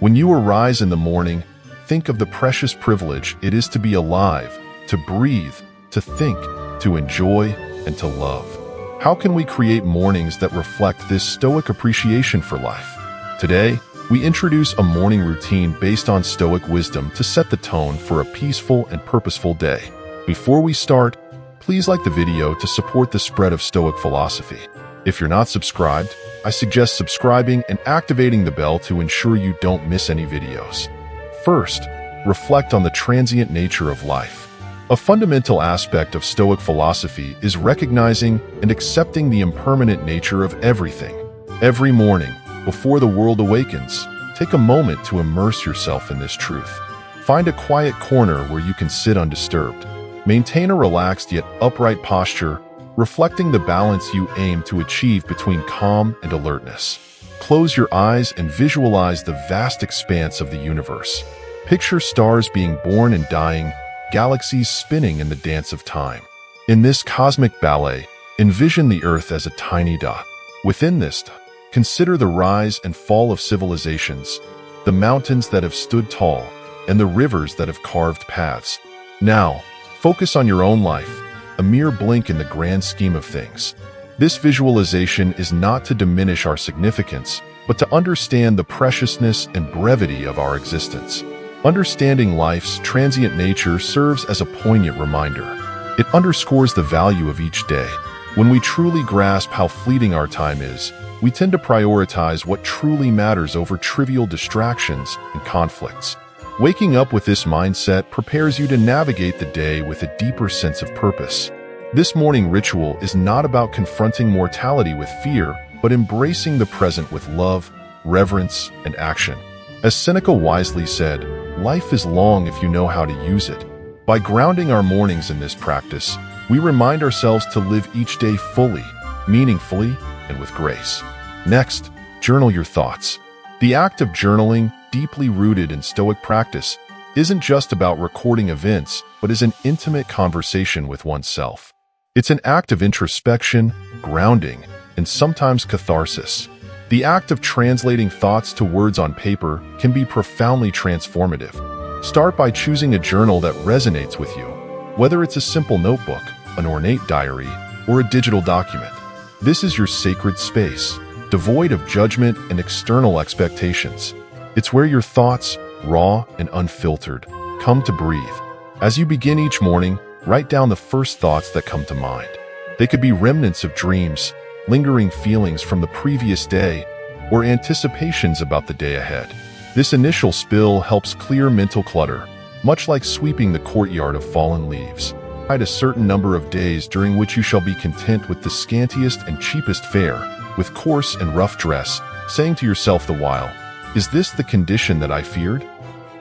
When you arise in the morning, think of the precious privilege it is to be alive, to breathe, to think, to enjoy, and to love. How can we create mornings that reflect this Stoic appreciation for life? Today, we introduce a morning routine based on Stoic wisdom to set the tone for a peaceful and purposeful day. Before we start, please like the video to support the spread of Stoic philosophy. If you're not subscribed, I suggest subscribing and activating the bell to ensure you don't miss any videos. First, reflect on the transient nature of life. A fundamental aspect of Stoic philosophy is recognizing and accepting the impermanent nature of everything. Every morning, before the world awakens, take a moment to immerse yourself in this truth. Find a quiet corner where you can sit undisturbed. Maintain a relaxed yet upright posture, reflecting the balance you aim to achieve between calm and alertness. Close your eyes and visualize the vast expanse of the universe. Picture stars being born and dying, galaxies spinning in the dance of time. In this cosmic ballet, envision the Earth as a tiny dot. Within this, consider the rise and fall of civilizations, the mountains that have stood tall, and the rivers that have carved paths. Now, focus on your own life, a mere blink in the grand scheme of things. This visualization is not to diminish our significance, but to understand the preciousness and brevity of our existence. Understanding life's transient nature serves as a poignant reminder. It underscores the value of each day. When we truly grasp how fleeting our time is, we tend to prioritize what truly matters over trivial distractions and conflicts. Waking up with this mindset prepares you to navigate the day with a deeper sense of purpose. This morning ritual is not about confronting mortality with fear, but embracing the present with love, reverence, and action. As Seneca wisely said, life is long if you know how to use it. By grounding our mornings in this practice, we remind ourselves to live each day fully, meaningfully, and with grace. Next, journal your thoughts. The act of journaling, deeply rooted in Stoic practice, isn't just about recording events, but is an intimate conversation with oneself. It's an act of introspection, grounding, and sometimes catharsis. The act of translating thoughts to words on paper can be profoundly transformative. Start by choosing a journal that resonates with you, whether it's a simple notebook, an ornate diary, or a digital document. This is your sacred space, devoid of judgment and external expectations. It's where your thoughts, raw and unfiltered, come to breathe. As you begin each morning, write down the first thoughts that come to mind. They could be remnants of dreams, lingering feelings from the previous day, or anticipations about the day ahead. This initial spill helps clear mental clutter, much like sweeping the courtyard of fallen leaves. Write a certain number of days during which you shall be content with the scantiest and cheapest fare, with coarse and rough dress, saying to yourself the while, "Is this the condition that I feared?"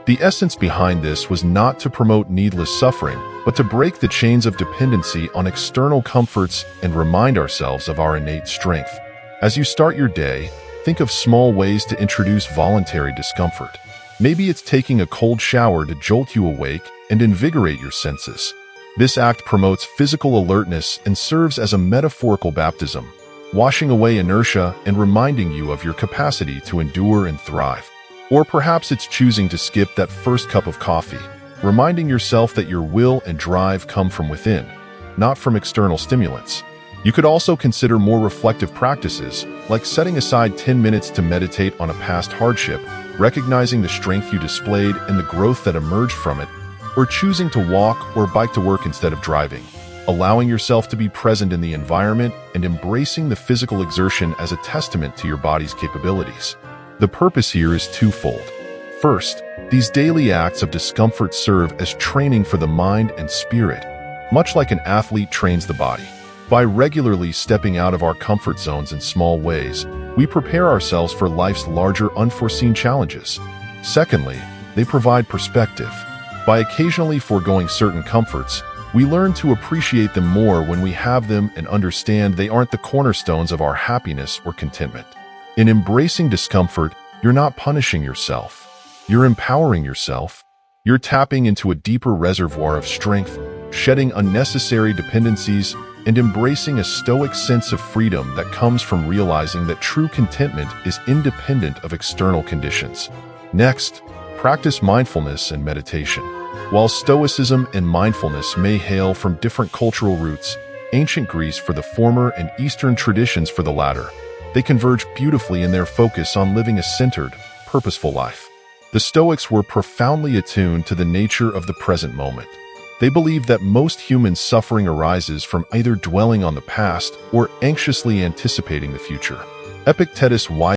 The essence behind this was not to promote needless suffering, but to break the chains of dependency on external comforts and remind ourselves of our innate strength. As you start your day, think of small ways to introduce voluntary discomfort. Maybe it's taking a cold shower to jolt you awake and invigorate your senses. This act promotes physical alertness and serves as a metaphorical baptism, washing away inertia and reminding you of your capacity to endure and thrive. Or perhaps it's choosing to skip that first cup of coffee, reminding yourself that your will and drive come from within, not from external stimulants. You could also consider more reflective practices, like setting aside 10 minutes to meditate on a past hardship, recognizing the strength you displayed and the growth that emerged from it, or choosing to walk or bike to work instead of driving, allowing yourself to be present in the environment and embracing the physical exertion as a testament to your body's capabilities. The purpose here is twofold. First, these daily acts of discomfort serve as training for the mind and spirit, much like an athlete trains the body. By regularly stepping out of our comfort zones in small ways, we prepare ourselves for life's larger unforeseen challenges. Secondly, they provide perspective. By occasionally foregoing certain comforts, we learn to appreciate them more when we have them and understand they aren't the cornerstones of our happiness or contentment. In embracing discomfort, you're not punishing yourself. You're empowering yourself. You're tapping into a deeper reservoir of strength, shedding unnecessary dependencies, and embracing a stoic sense of freedom that comes from realizing that true contentment is independent of external conditions. Next, practice mindfulness and meditation. While Stoicism and mindfulness may hail from different cultural roots, ancient Greece for the former and Eastern traditions for the latter, they converge beautifully in their focus on living a centered, purposeful life. The Stoics were profoundly attuned to the nature of the present moment. They believed that most human suffering arises from either dwelling on the past or anxiously anticipating the future. Epictetus